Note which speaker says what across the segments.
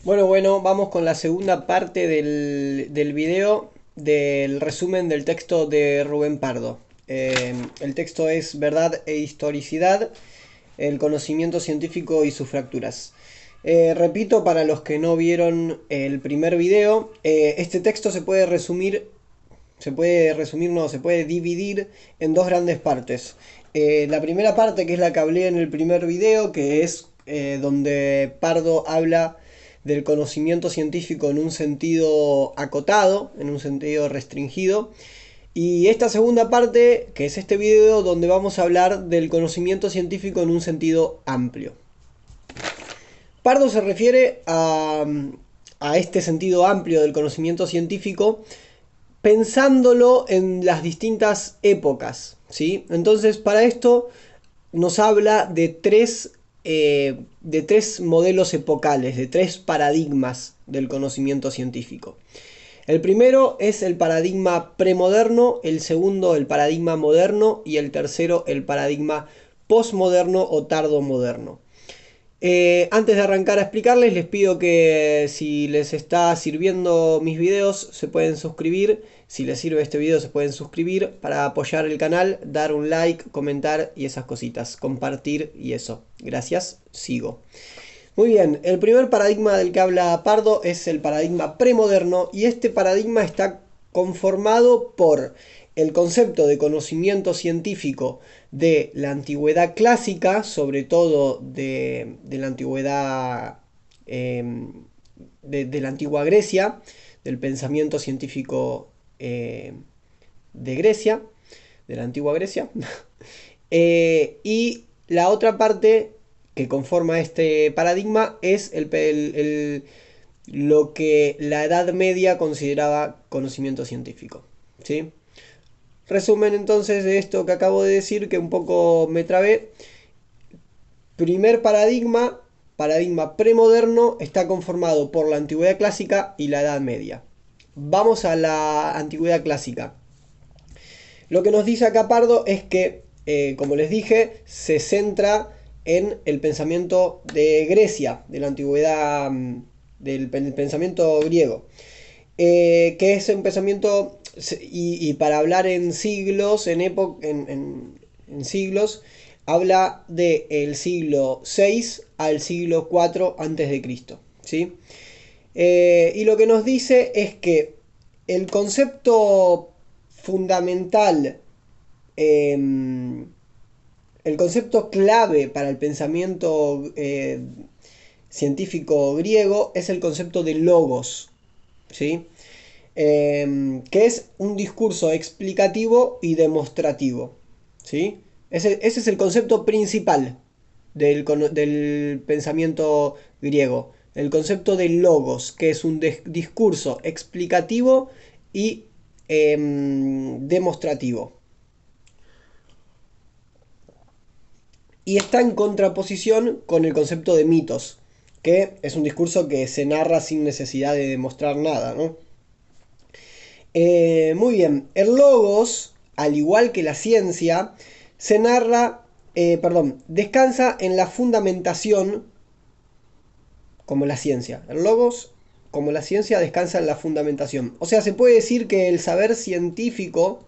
Speaker 1: Bueno, vamos con la segunda parte del video del resumen del texto de Rubén Pardo. El texto es Verdad e historicidad, el conocimiento científico y sus fracturas. Repito, para los que no vieron el primer video, este texto se puede dividir en dos grandes partes. La primera parte, que es la que hablé en el primer video, que es donde Pardo habla del conocimiento científico en un sentido acotado, en un sentido restringido. Y esta segunda parte, que es este video, donde vamos a hablar del conocimiento científico en un sentido amplio. Pardo se refiere a este sentido amplio del conocimiento científico pensándolo en las distintas épocas, ¿sí? Entonces, para esto nos habla de tres modelos epocales, de tres paradigmas del conocimiento científico. El primero es el paradigma premoderno, el segundo el paradigma moderno y el tercero el paradigma postmoderno o tardomoderno. Antes de arrancar a explicarles, les pido que si les está sirviendo mis videos, se pueden suscribir. Si les sirve este video, se pueden suscribir para apoyar el canal, dar un like, comentar y esas cositas, compartir y eso. Gracias, sigo. Muy bien, el primer paradigma del que habla Pardo es el paradigma premoderno y este paradigma está conformado por el concepto de conocimiento científico de la antigüedad clásica, sobre todo de la antigüedad de la antigua Grecia, del pensamiento científico de Grecia, de la antigua Grecia. Y la otra parte que conforma este paradigma es lo que la Edad Media consideraba conocimiento científico, ¿sí? Resumen entonces de esto que acabo de decir, que un poco me trabé. Primer paradigma, paradigma premoderno, está conformado por la antigüedad clásica y la Edad Media. Vamos a la antigüedad clásica. Lo que nos dice acá Pardo es que, como les dije, se centra en el pensamiento de Grecia, de la antigüedad, del pensamiento griego, que es un pensamiento, y para hablar en siglos, en siglos, habla del siglo 6 al siglo 4 antes de Cristo, ¿sí? Y lo que nos dice es que el concepto fundamental, eh, el concepto clave para el pensamiento científico griego es el concepto de logos, ¿sí? Que es un discurso explicativo y demostrativo, ¿sí? Ese es el concepto principal del pensamiento griego. El concepto de logos, que es un discurso explicativo y demostrativo. Y está en contraposición con el concepto de mitos, que es un discurso que se narra sin necesidad de demostrar nada, ¿no? Muy bien, el logos, al igual que la ciencia, se narra, descansa en la fundamentación como la ciencia. El logos, como la ciencia, descansa en la fundamentación. O sea, se puede decir que el saber científico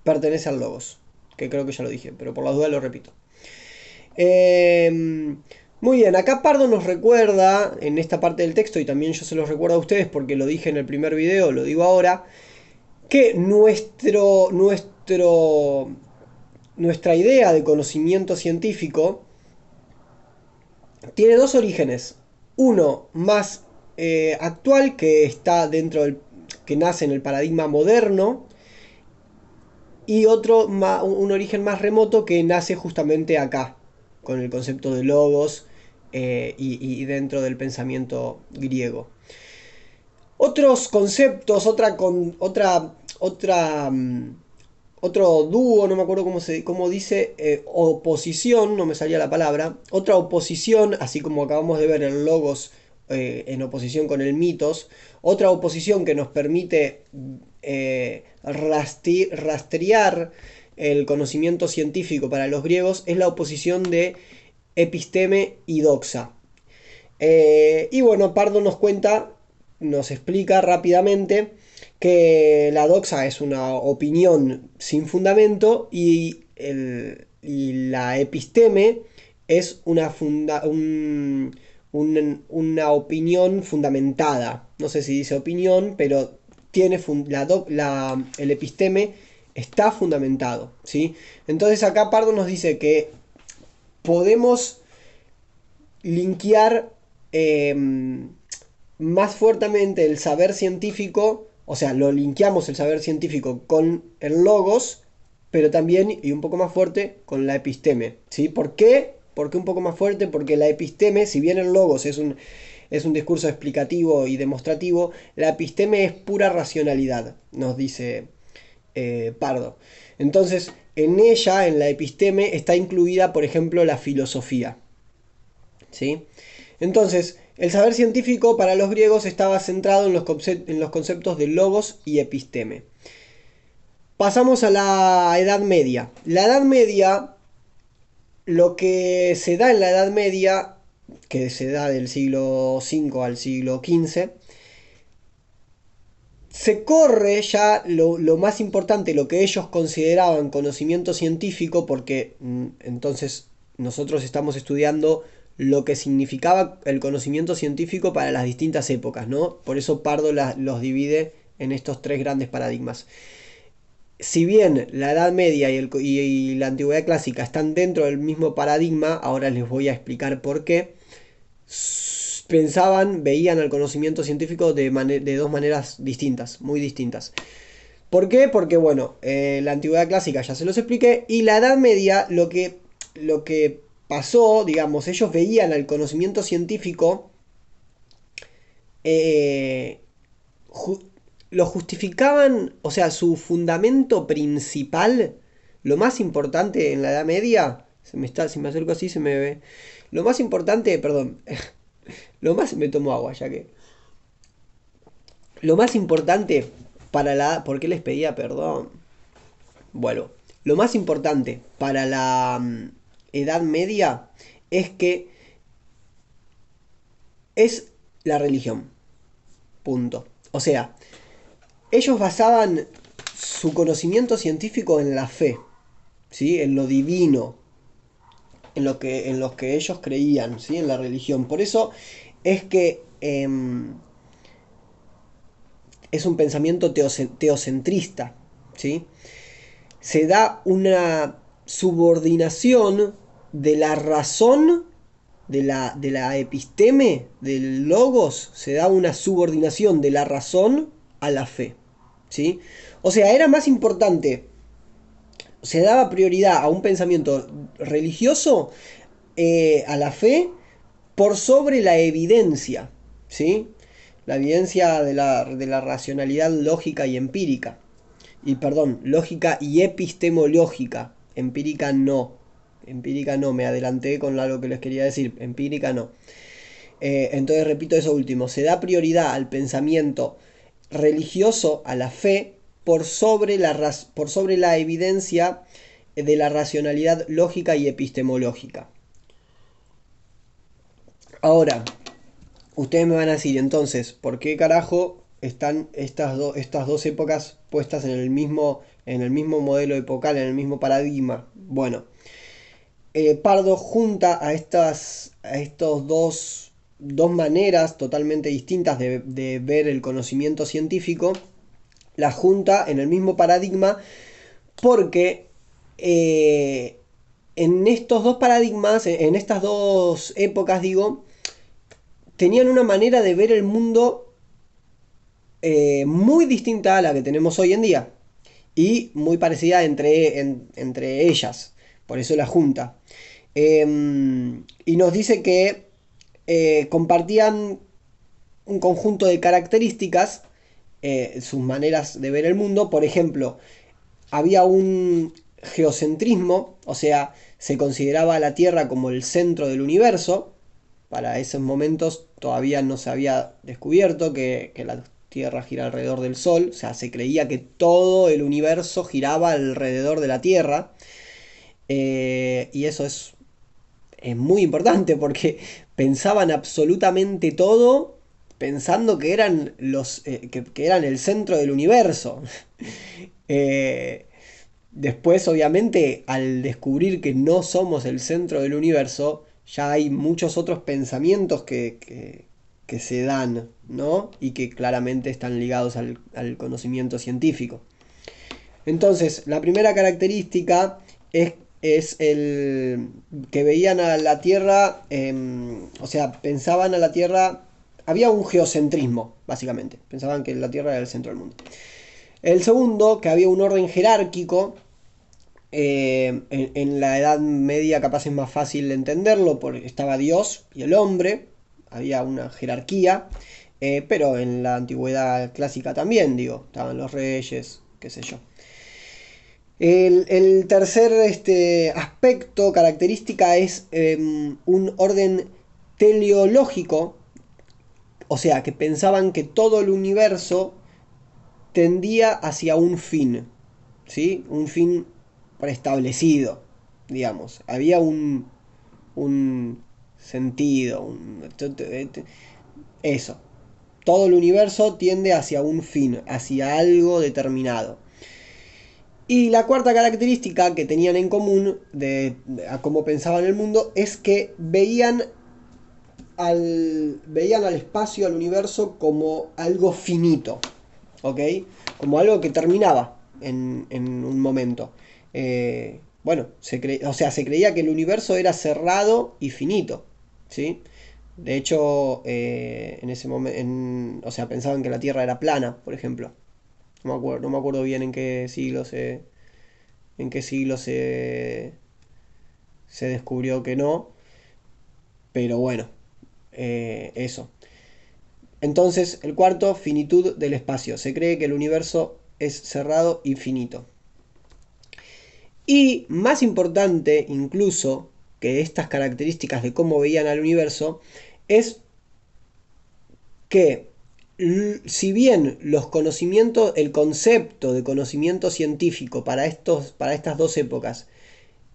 Speaker 1: pertenece al logos, que creo que ya lo dije, pero por la duda lo repito. Muy bien, acá Pardo nos recuerda en esta parte del texto, y también yo se los recuerdo a ustedes porque lo dije en el primer video, lo digo ahora, que nuestra idea de conocimiento científico tiene dos orígenes. Uno más actual, que está que nace en el paradigma moderno, y otro, un origen más remoto que nace justamente acá, con el concepto de logos y dentro del pensamiento griego. Otros conceptos, otro dúo, no me acuerdo cómo dice, oposición, no me salía la palabra, otra oposición, así como acabamos de ver el logos en oposición con el mitos, otra oposición que nos permite rastrear el conocimiento científico para los griegos es la oposición de episteme y doxa. Y bueno, Pardo nos cuenta, nos explica rápidamente que la doxa es una opinión sin fundamento y la episteme es una opinión fundamentada. No sé si dice opinión, pero tiene el episteme está fundamentado, ¿sí? Entonces acá Pardo nos dice que podemos linkear más fuertemente el saber científico, o sea, lo linkeamos el saber científico con el logos, pero también, y un poco más fuerte, con la episteme, ¿sí? ¿Por qué? ¿Por qué un poco más fuerte? Porque la episteme, si bien el logos es un discurso explicativo y demostrativo, la episteme es pura racionalidad, nos dice Pardo. Entonces, en ella, en la episteme, está incluida, por ejemplo, la filosofía, ¿sí? Entonces, el saber científico para los griegos estaba centrado en los conceptos de logos y episteme. Pasamos a la Edad Media. La Edad Media, lo que se da en la Edad Media, que se da del siglo V al siglo XV, se corre ya lo más importante, lo que ellos consideraban conocimiento científico, porque entonces nosotros estamos estudiando lo que significaba el conocimiento científico para las distintas épocas, ¿no? Por eso Pardo los divide en estos tres grandes paradigmas. Si bien la Edad Media y la Antigüedad Clásica están dentro del mismo paradigma, ahora les voy a explicar por qué, veían al conocimiento científico de dos maneras distintas, muy distintas. ¿Por qué? Porque, bueno, la Antigüedad Clásica ya se los expliqué, y la Edad Media lo que pasó, digamos, ellos veían al conocimiento científico, eh, lo justificaban, o sea, su fundamento principal, lo más importante en la Edad Media, si me acerco así se me ve, lo más importante, perdón, me tomo agua ya que, lo más importante ¿por qué les pedía perdón? Bueno, lo más importante para la Edad Media es que es la religión, punto. O sea, ellos basaban su conocimiento científico en la fe, ¿sí? En lo divino, en lo que ellos creían, ¿sí? En la religión. Por eso es que es un pensamiento teocentrista, ¿sí? Se da una subordinación de la razón, de la episteme, del logos, se da una subordinación de la razón a la fe, ¿sí? O sea, era más importante, se daba prioridad a un pensamiento religioso, a la fe, por sobre la evidencia, ¿sí? La evidencia de la racionalidad lógica y empírica. Y perdón, lógica y epistemológica. Empírica no. Empírica no, me adelanté con algo que les quería decir. Empírica no. Entonces repito eso último. Se da prioridad al pensamiento religioso, a la fe, por sobre la evidencia de la racionalidad lógica y epistemológica. Ahora, ustedes me van a decir entonces, ¿por qué carajo están estas dos épocas puestas en el mismo modelo epocal, en el mismo paradigma? Bueno, Pardo junta a estos dos maneras totalmente distintas de ver el conocimiento científico, la junta en el mismo paradigma porque en estos dos paradigmas, en estas dos épocas, digo, tenían una manera de ver el mundo muy distinta a la que tenemos hoy en día y muy parecida entre ellas. Por eso la junta. Y nos dice que compartían un conjunto de características, sus maneras de ver el mundo. Por ejemplo, había un geocentrismo, o sea, se consideraba a la Tierra como el centro del universo. Para esos momentos todavía no se había descubierto que la Tierra gira alrededor del Sol, o sea, se creía que todo el universo giraba alrededor de la Tierra. Y eso es muy importante porque pensaban absolutamente todo pensando que eran que eran el centro del universo. Después, obviamente, al descubrir que no somos el centro del universo, ya hay muchos otros pensamientos que se dan, ¿no? Y que claramente están ligados al conocimiento científico. Entonces, la primera característica es el que veían a la Tierra, o sea, pensaban a la Tierra, había un geocentrismo, básicamente, pensaban que la Tierra era el centro del mundo. El segundo, que había un orden jerárquico. En la Edad Media capaz es más fácil de entenderlo, porque estaba Dios y el hombre, había una jerarquía, pero en la antigüedad clásica también, digo, estaban los reyes, qué sé yo. El tercer aspecto, característica, es un orden teleológico, o sea, que pensaban que todo el universo tendía hacia un fin, ¿sí? Un fin preestablecido, digamos. Había un sentido, eso. Todo el universo tiende hacia un fin, hacia algo determinado. Y la cuarta característica que tenían en común a cómo pensaban el mundo es que veían al espacio, al universo, como algo finito, ¿ok? Como algo que terminaba en un momento. Bueno, o sea, se creía que el universo era cerrado y finito, ¿sí? De hecho, en ese momento, o sea, pensaban que la Tierra era plana, por ejemplo. No me acuerdo bien en qué siglo se descubrió que no, pero bueno, eso. Entonces, el cuarto, finitud del espacio. Se cree que el universo es cerrado y finito. Y más importante incluso que estas características de cómo veían al universo, es que si bien los conocimientos, el concepto de conocimiento científico para estas dos épocas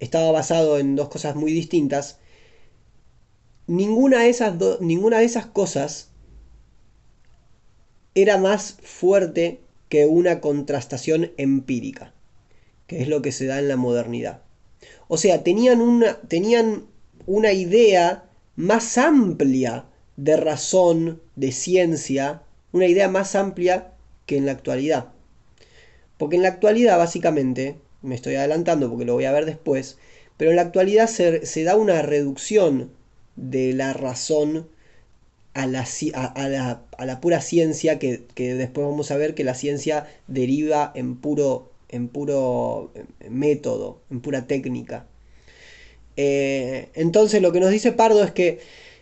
Speaker 1: estaba basado en dos cosas muy distintas, ninguna de esas cosas era más fuerte que una contrastación empírica, que es lo que se da en la modernidad. O sea, tenían una idea más amplia de razón, de ciencia, una idea más amplia que en la actualidad. Porque en la actualidad, básicamente, me estoy adelantando porque lo voy a ver después, pero en la actualidad se da una reducción de la razón a la pura ciencia, que después vamos a ver que la ciencia deriva en puro método, en pura técnica. Entonces lo que nos dice Pardo es que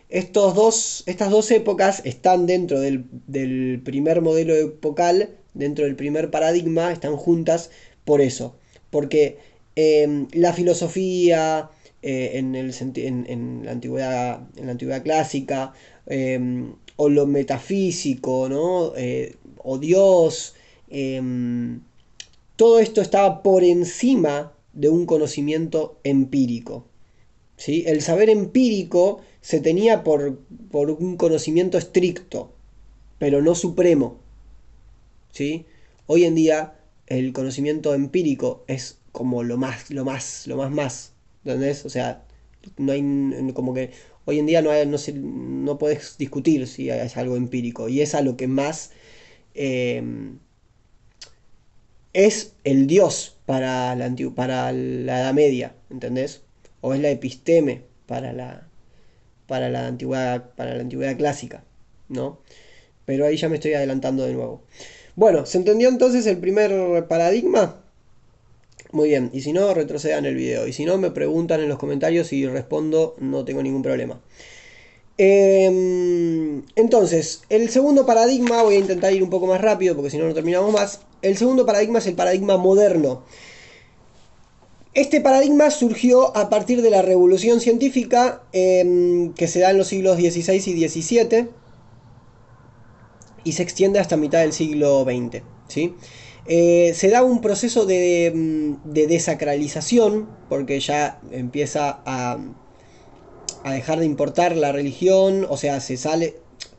Speaker 1: estas dos épocas están dentro del primer modelo epocal, dentro del primer paradigma, están juntas por eso. Porque la filosofía en la antigüedad clásica, o lo metafísico, ¿no? O Dios, todo esto estaba por encima de un conocimiento empírico. ¿Sí? El saber empírico se tenía por un conocimiento estricto, pero no supremo. ¿Sí? Hoy en día el conocimiento empírico es como lo más. ¿Entendés? O sea, no hay como que hoy en día no puedes discutir si es algo empírico. Y es a lo que más es el Dios para la Edad Media, ¿entendés? O es la episteme para la antigüedad clásica, ¿no? Pero ahí ya me estoy adelantando de nuevo. Bueno, ¿se entendió entonces el primer paradigma? Muy bien, y si no, retrocedan el video. Y si no, me preguntan en los comentarios y respondo, no tengo ningún problema. Entonces, el segundo paradigma, voy a intentar ir un poco más rápido porque si no, no terminamos más. El segundo paradigma es el paradigma moderno. Este paradigma surgió a partir de la revolución científica que se da en los siglos XVI y XVII y se extiende hasta mitad del siglo XX. ¿Sí? Se da un proceso de, desacralización porque ya empieza a dejar de importar la religión, o sea,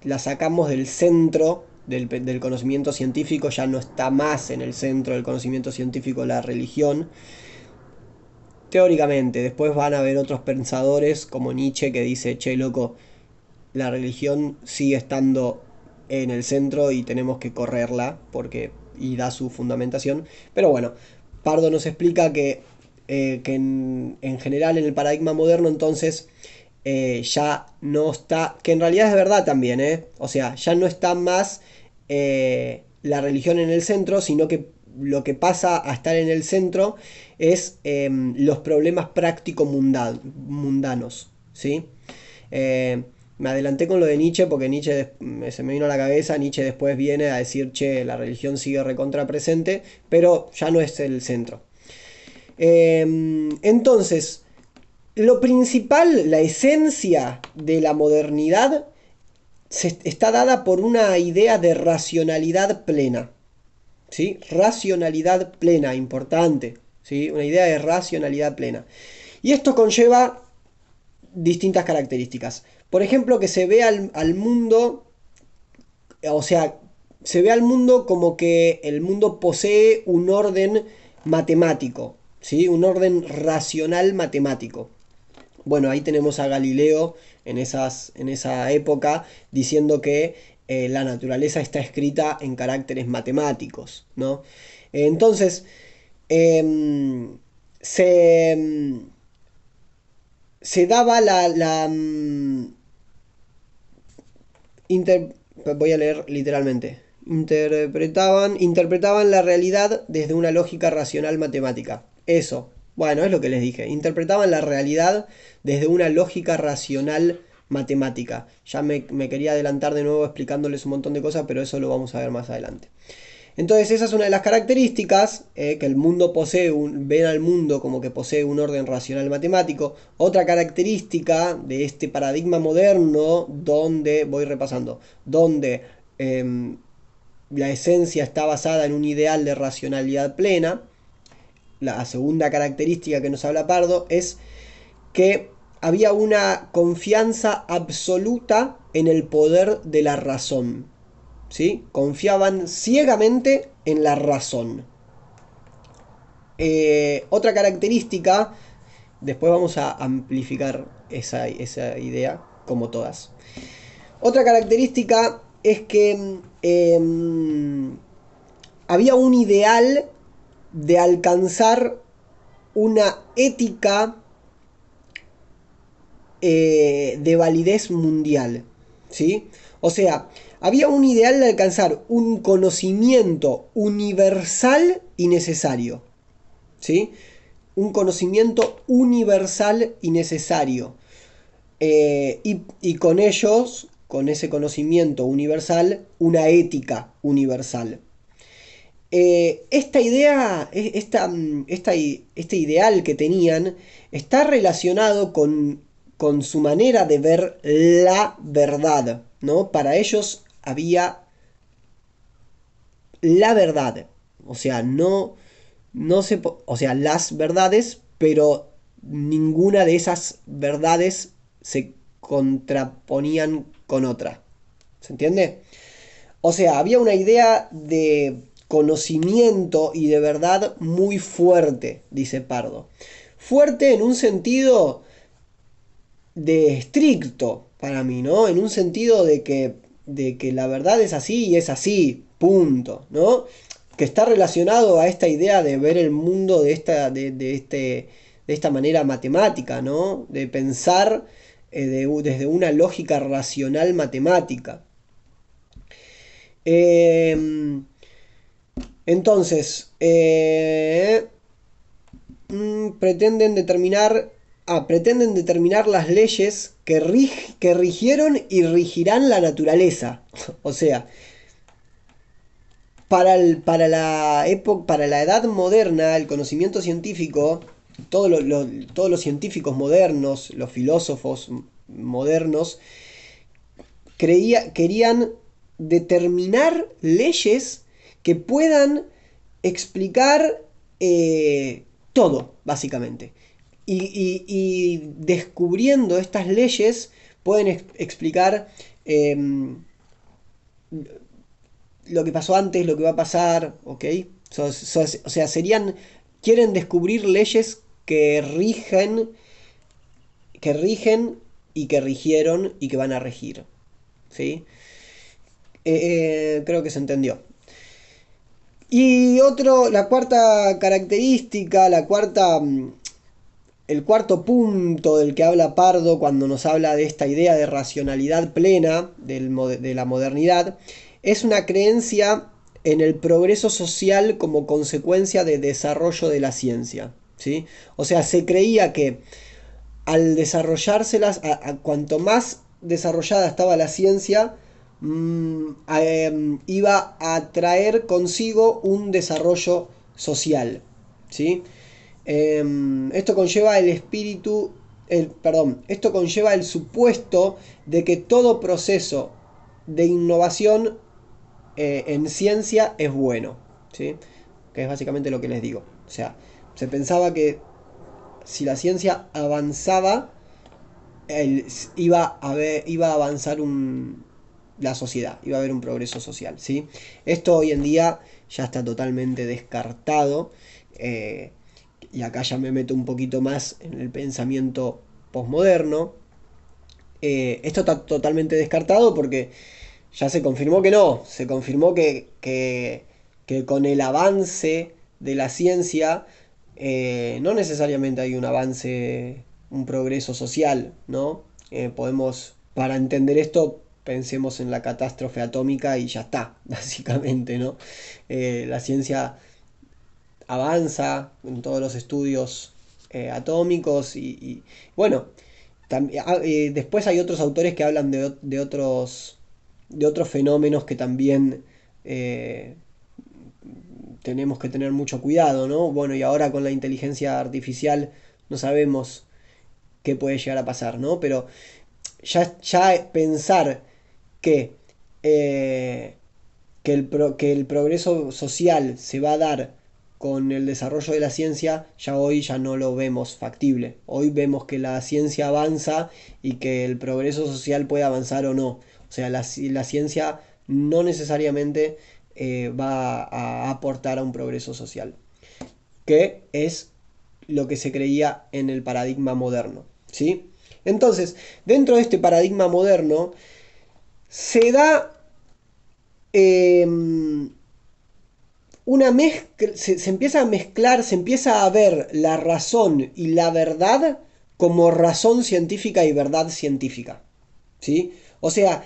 Speaker 1: la sacamos del centro del conocimiento científico, ya no está más en el centro del conocimiento científico la religión. Teóricamente, después van a haber otros pensadores como Nietzsche que dice, che, loco, la religión sigue estando en el centro y tenemos que correrla porque y da su fundamentación. Pero bueno, Pardo nos explica que en general en el paradigma moderno entonces ya no está, que en realidad es verdad también, o sea, ya no está más la religión en el centro, sino que lo que pasa a estar en el centro es los problemas mundanos, ¿sí? Me adelanté con lo de Nietzsche porque Nietzsche se me vino a la cabeza. Nietzsche después viene a decir, che, la religión sigue recontra presente, pero ya no es el centro. Entonces, lo principal, la esencia de la modernidad está dada por una idea de racionalidad plena. ¿Sí? Racionalidad plena, importante. ¿Sí? Una idea de racionalidad plena. Y esto conlleva distintas características. Por ejemplo, que se ve al mundo, o sea, se ve al mundo como que el mundo posee un orden matemático, ¿sí? Un orden racional matemático. Bueno, ahí tenemos a Galileo en esa época diciendo que la naturaleza está escrita en caracteres matemáticos, ¿no? Entonces, se, se daba inter- voy a leer literalmente. Interpretaban la realidad desde una lógica racional matemática. Eso, bueno, es lo que les dije. Interpretaban la realidad desde una lógica racional matemática. Ya me quería adelantar de nuevo explicándoles un montón de cosas, pero eso lo vamos a ver más adelante. Entonces esa es una de las características, que el mundo ven al mundo como que posee un orden racional matemático. Otra característica de este paradigma moderno, donde, voy repasando, donde la esencia está basada en un ideal de racionalidad plena. La segunda característica que nos habla Pardo es que había una confianza absoluta en el poder de la razón. ¿Sí? Confiaban ciegamente en la razón. Otra característica, después vamos a amplificar esa idea, como todas. Otra característica es que había un ideal de alcanzar una ética de validez mundial, ¿sí? O sea, había un ideal de alcanzar un conocimiento universal y necesario, ¿sí? Un conocimiento universal y necesario. Y con ellos, con ese conocimiento universal, una ética universal. Esta idea, este ideal que tenían, está relacionado con su manera de ver la verdad, ¿no? Para ellos había la verdad, o sea, o sea, las verdades, pero ninguna de esas verdades se contraponían con otra. ¿Se entiende? O sea, había una idea de conocimiento y de verdad muy fuerte, dice Pardo. Fuerte en un sentido de estricto para mí, ¿no? En un sentido de que la verdad es así y es así, punto, ¿no? Que está relacionado a esta idea de ver el mundo de esta manera matemática, ¿no? De pensar desde una lógica racional matemática. Entonces, pretenden determinar las leyes que rigieron y rigirán la naturaleza. O sea, para la edad moderna, el conocimiento científico, todos los científicos modernos, los filósofos modernos, querían determinar leyes que puedan explicar todo, básicamente. y descubriendo estas leyes pueden explicar lo que pasó antes, lo que va a pasar, ¿ok? O sea, quieren descubrir leyes que rigen y que rigieron y que van a regir, ¿sí? Creo que se entendió. Y la cuarta característica, el cuarto punto del que habla Pardo cuando nos habla de esta idea de racionalidad plena de la modernidad, es una creencia en el progreso social como consecuencia de desarrollo de la ciencia, ¿sí? O sea, se creía que al desarrollárselas, cuanto más desarrollada estaba la ciencia, iba a traer consigo un desarrollo social, ¿sí? Esto conlleva esto conlleva el supuesto de que todo proceso de innovación en ciencia es bueno, ¿sí? Que es básicamente lo que les digo. O sea, se pensaba que si la ciencia avanzaba, iba a avanzar la sociedad, iba a haber un progreso social, ¿sí? Esto hoy en día ya está totalmente descartado, y acá ya me meto un poquito más en el pensamiento posmoderno. Esto está totalmente descartado porque ya se confirmó que no, se confirmó que con el avance de la ciencia, no necesariamente hay un avance, un progreso social, ¿no? Para entender esto, pensemos en la catástrofe atómica y ya está, básicamente, ¿no? La ciencia avanza en todos los estudios atómicos bueno, después hay otros autores que hablan de otros fenómenos que también tenemos que tener mucho cuidado, ¿no? Bueno, y ahora con la inteligencia artificial no sabemos qué puede llegar a pasar, ¿no? Pero ya pensar que, eh, que el progreso social se va a dar con el desarrollo de la ciencia, ya hoy ya no lo vemos factible. Hoy vemos que la ciencia avanza y que el progreso social puede avanzar o no. O sea, la ciencia no necesariamente va a aportar a un progreso social, que es lo que se creía en el paradigma moderno, ¿sí? Entonces, dentro de este paradigma moderno, se da eh, una mezcla, se empieza a mezclar, se empieza a ver la razón y la verdad como razón científica y verdad científica, ¿sí? O sea,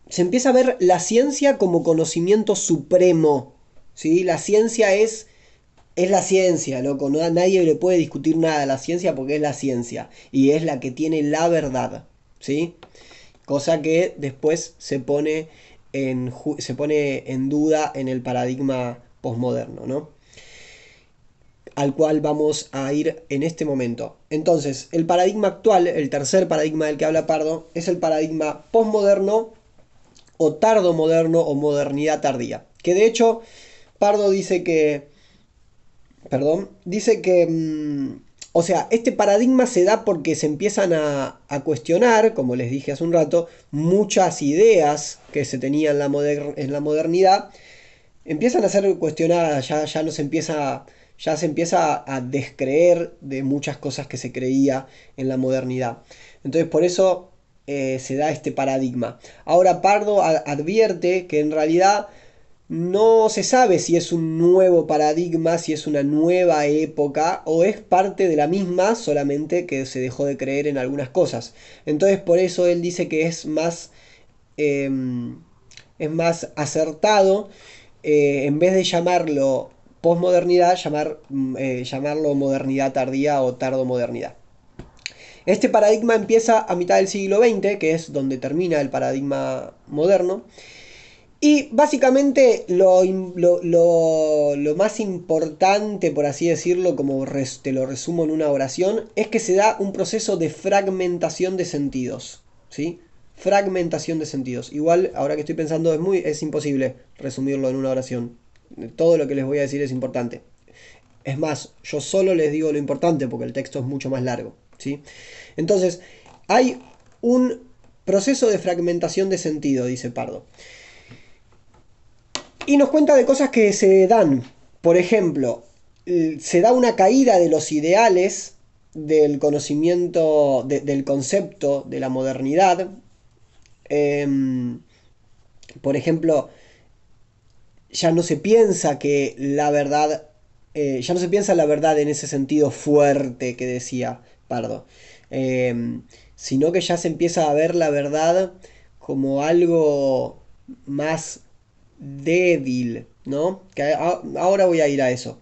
Speaker 1: se empieza a ver la ciencia como conocimiento supremo, ¿sí? La ciencia es la ciencia, loco. No, nadie le puede discutir nada a la ciencia porque es la ciencia. Y es la que tiene la verdad, ¿sí? Cosa que después se pone en duda en el paradigma posmoderno, ¿no? Al cual vamos a ir en este momento. Entonces, el paradigma actual, el tercer paradigma del que habla Pardo, es el paradigma posmoderno o tardomoderno o modernidad tardía. Que de hecho, Pardo dice que o sea, este paradigma se da porque se empiezan a cuestionar, como les dije hace un rato, muchas ideas que se tenían en la modernidad, empiezan a ser cuestionadas, ya se empieza a descreer de muchas cosas que se creía en la modernidad. Entonces por eso se da este paradigma. Ahora Pardo advierte que en realidad no se sabe si es un nuevo paradigma, si es una nueva época o es parte de la misma, solamente que se dejó de creer en algunas cosas. Entonces por eso él dice que eh, es más acertado, en vez de llamarlo posmodernidad, llamarlo modernidad tardía o tardomodernidad. Este paradigma empieza a mitad del siglo XX, que es donde termina el paradigma moderno. Y básicamente lo más importante, por así decirlo, como te lo resumo en una oración, es que se da un proceso de fragmentación de sentidos, ¿sí? Fragmentación de sentidos. Igual, ahora que estoy pensando, es imposible resumirlo en una oración. Todo lo que les voy a decir es importante. Es más, yo solo les digo lo importante porque el texto es mucho más largo, ¿sí? Entonces, hay un proceso de fragmentación de sentido, dice Pardo. Y nos cuenta de cosas que se dan. Por ejemplo, se da una caída de los ideales del conocimiento, del concepto de la modernidad. Por ejemplo, ya no se piensa que la verdad, ya no se piensa la verdad en ese sentido fuerte que decía Pardo, sino que ya se empieza a ver la verdad como algo más débil, ¿no? Que ahora voy a ir a eso.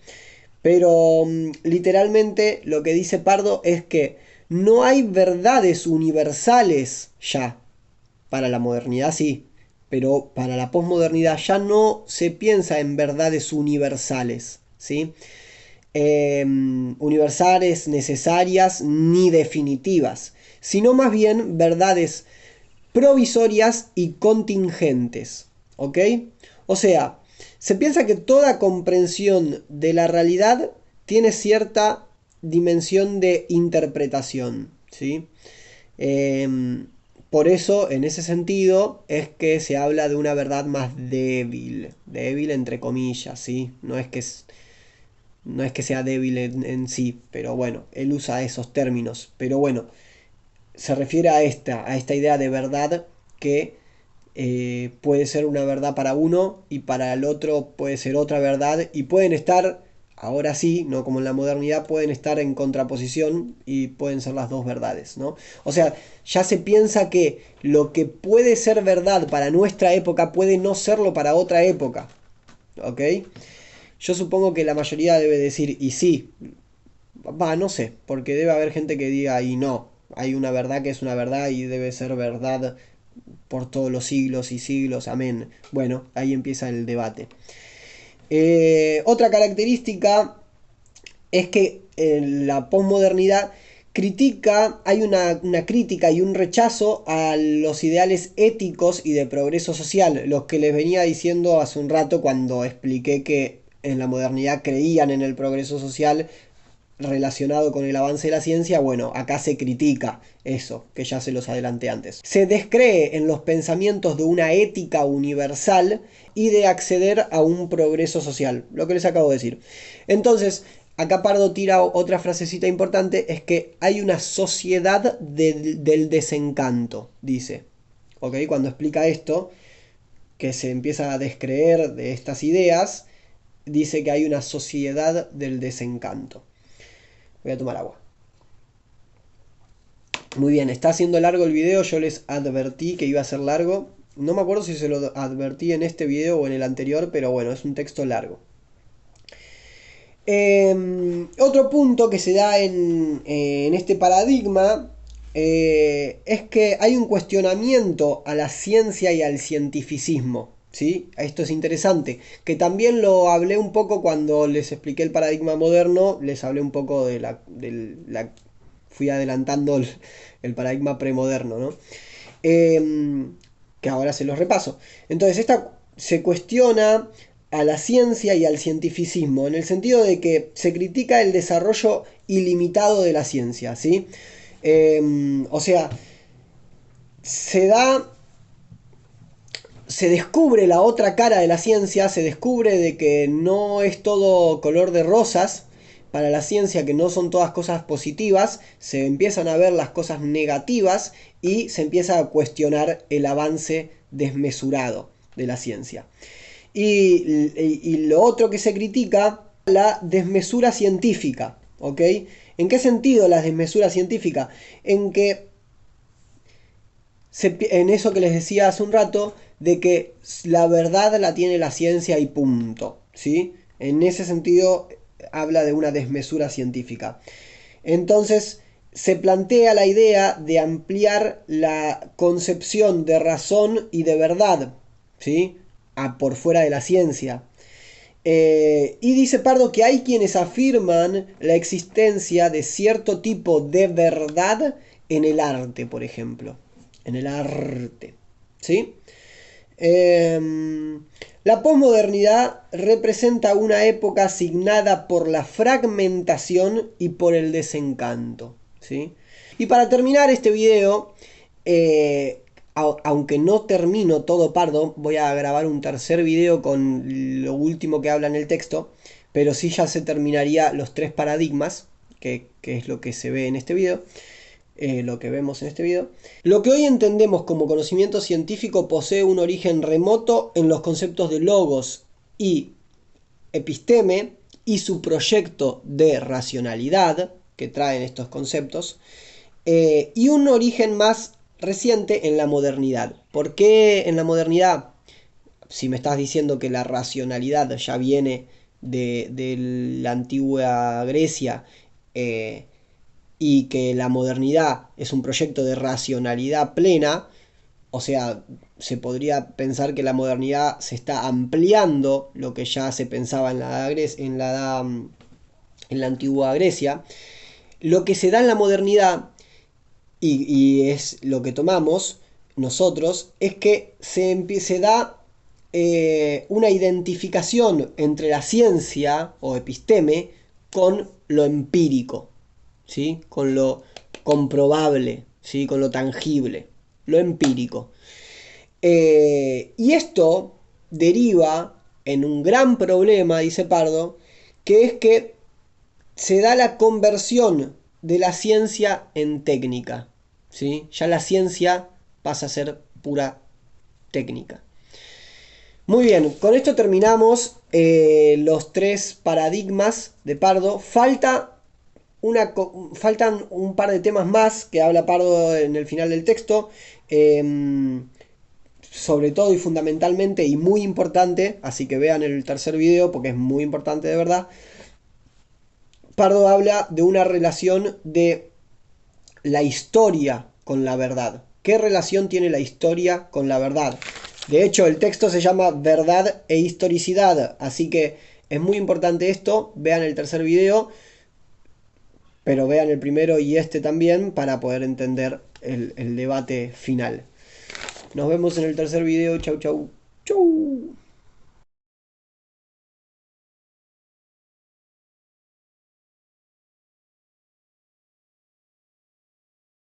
Speaker 1: Pero literalmente lo que dice Pardo es que no hay verdades universales ya. Para la modernidad sí, pero para la posmodernidad ya no se piensa en verdades universales, ¿sí? Universales, necesarias ni definitivas, sino más bien verdades provisorias y contingentes, ¿ok? O sea, se piensa que toda comprensión de la realidad tiene cierta dimensión de interpretación, ¿sí? Por eso, en ese sentido, es que se habla de una verdad más débil, débil entre comillas, ¿sí? No es que sea débil en sí, pero bueno, él usa esos términos, pero bueno, se refiere a esta idea de verdad que puede ser una verdad para uno y para el otro puede ser otra verdad y pueden estar, ahora sí, no como en la modernidad, pueden estar en contraposición y pueden ser las dos verdades, ¿no? O sea, ya se piensa que lo que puede ser verdad para nuestra época puede no serlo para otra época, ¿ok? Yo supongo que la mayoría debe decir y sí, va, no sé, porque debe haber gente que diga y no, hay una verdad que es una verdad y debe ser verdad por todos los siglos y siglos, amén. Bueno, ahí empieza el debate. Otra característica es que en la posmodernidad critica, hay una crítica y un rechazo a los ideales éticos y de progreso social, los que les venía diciendo hace un rato cuando expliqué que en la modernidad creían en el progreso social relacionado con el avance de la ciencia. Bueno, acá se critica eso, que ya se los adelanté antes. Se descree en los pensamientos de una ética universal y de acceder a un progreso social, lo que les acabo de decir. Entonces, acá Pardo tira otra frasecita importante, es que hay una sociedad del desencanto, dice. ¿Ok? Cuando explica esto, que se empieza a descreer de estas ideas, dice que hay una sociedad del desencanto. Voy a tomar agua. Muy bien, está haciendo largo el video, yo les advertí que iba a ser largo. No me acuerdo si se lo advertí en este video o en el anterior, pero bueno, es un texto largo. Otro punto que se da en este paradigma es que hay un cuestionamiento a la ciencia y al cientificismo. ¿Sí? Esto es interesante, que también lo hablé un poco cuando les expliqué el paradigma moderno, les hablé un poco fui adelantando el paradigma premoderno, ¿no? Que ahora se los repaso. Entonces, esta se cuestiona a la ciencia y al cientificismo, en el sentido de que se critica el desarrollo ilimitado de la ciencia, ¿sí? O sea, se da, se descubre la otra cara de la ciencia, se descubre de que no es todo color de rosas para la ciencia, que no son todas cosas positivas, se empiezan a ver las cosas negativas y se empieza a cuestionar el avance desmesurado de la ciencia. Y lo otro que se critica, la desmesura científica, ¿ok? ¿En qué sentido la desmesura científica? En que en eso que les decía hace un rato, de que la verdad la tiene la ciencia y punto, ¿sí? En ese sentido habla de una desmesura científica. Entonces se plantea la idea de ampliar la concepción de razón y de verdad, ¿sí? Por fuera de la ciencia. Y dice Pardo que hay quienes afirman la existencia de cierto tipo de verdad en el arte, por ejemplo. En el arte. ¿Sí? La posmodernidad representa una época asignada por la fragmentación y por el desencanto, ¿sí? Y para terminar este video, aunque no termino todo pardo, voy a grabar un tercer video con lo último que habla en el texto, pero sí ya se terminaría los tres paradigmas, que es lo que se ve en este video. Lo que vemos en este video. Lo que hoy entendemos como conocimiento científico posee un origen remoto en los conceptos de logos y episteme y su proyecto de racionalidad que traen estos conceptos, y un origen más reciente en la modernidad. ¿Por qué en la modernidad? Si me estás diciendo que la racionalidad ya viene de la antigua Grecia, y que la modernidad es un proyecto de racionalidad plena, o sea, se podría pensar que la modernidad se está ampliando lo que ya se pensaba en la antigua Grecia. Lo que se da en la modernidad, y es lo que tomamos nosotros, es que se da una identificación entre la ciencia o episteme con lo empírico, ¿sí? Con lo comprobable, ¿sí? Con lo tangible, lo empírico. Y esto deriva en un gran problema, dice Pardo, que es que se da la conversión de la ciencia en técnica, ¿sí? Ya la ciencia pasa a ser pura técnica. Muy bien, con esto terminamos los tres paradigmas de Pardo. Faltan un par de temas más que habla Pardo en el final del texto. Sobre todo y fundamentalmente y muy importante, así que vean el tercer video porque es muy importante de verdad. Pardo habla de una relación de la historia con la verdad. ¿Qué relación tiene la historia con la verdad? De hecho, el texto se llama Verdad e Historicidad, así que es muy importante esto. Vean el tercer video, pero vean el primero y este también para poder entender el debate final. Nos vemos en el tercer video. Chau, chau. Chau.